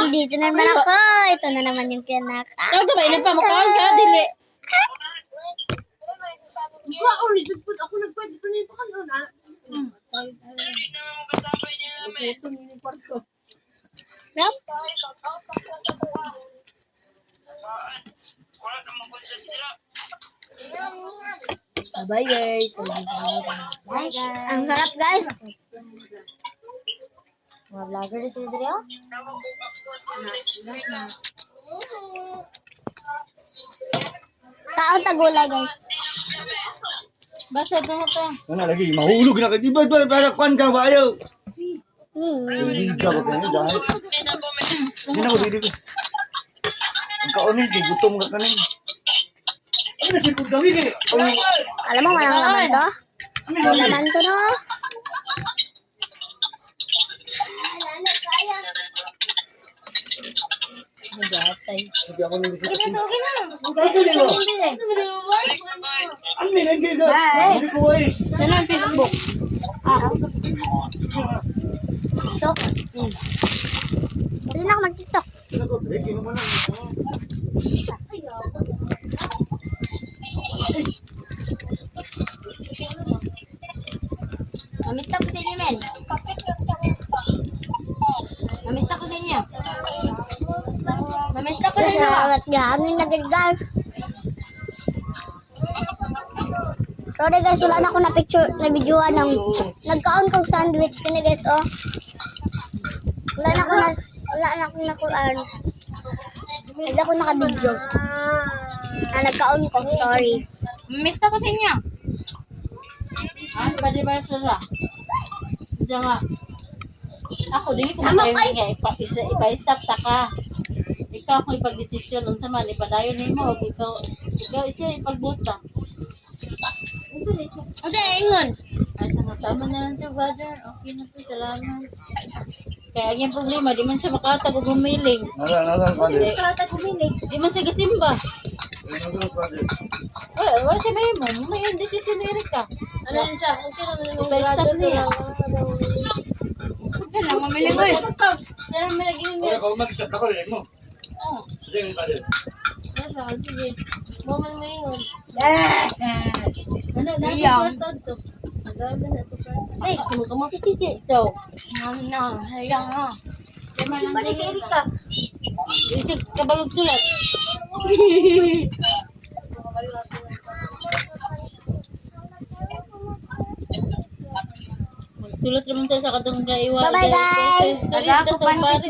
nandito na naman ako. Ito na naman yung kinaka. Ikaw ba? Ilan pa? Mukhaan ka? Dili. Ako nagpwede pa na yung pakanon. Yep. Bye guys. Bye guys. Ang sarap guys. Mga vlogger na sila dito. Kaon tagulay guys. Basta na ito. Ano lagi, mahulog na ka. Di ba para kwan ka ba ayaw? Hindi ka ba kayo dahil? Hindi na ko dito. Ang kaunin, gutom ka kanin. Ano na sipod kami eh? Alam mo, walang laman to? Walang laman to no? Magatay. Sabi ako nung dito. Pinatugin na. Ang nilagay ka. Hindi ko eh. Yan ang Facebook. TikTok. Dali na ako mag-TikTok. Sino ko? Breaking naman lang. Namista ko sa inyo, men. Namista ko sa inyo. Namista ko sa inyo. Salamat gano'n na guys. Sorry guys, wala na ako na picture, na videoan ng nagkaon kong sandwich kini guys oh. Wala na ako nakuan. Hindi ako naka-video. Nagkaon ko, sorry. Namista ko sa inyo. Ah, pwede ba sila? Diyan nga. Ako, dili ko makayon nga. Ipa-stop ta ka. Ikaw kung ipag-desisyon nun sa man, ipadayon ni mo. Ikaw siya ipagbuta. Okay, ingon. Ay, sa tama na lang ito, brother. Okay na ito, salamat. Kaya ang yung problema, di man siya makatag o gumiling. Nalang, padre. Di man siya gasimba. Wala siya ba mo? May yung desisyon ni Erika. Ano yun siya? Okay naman yung Ipa-stop niya. Yan lang, mamili ko eh. Yan ang may naging Kaya kung mag-start ako, rin mo. Oo. Sige, padre. Sige. Buman mo yun. Ano, Iyang. to. Agad na ito pa. Ay, kumakititi. Ito. Hayang nga. Balik kay Erika. Isip, kabalog sulat. Magsulat naman siya sa kadang gaiwa. Bye-bye, guys. Sorry, sa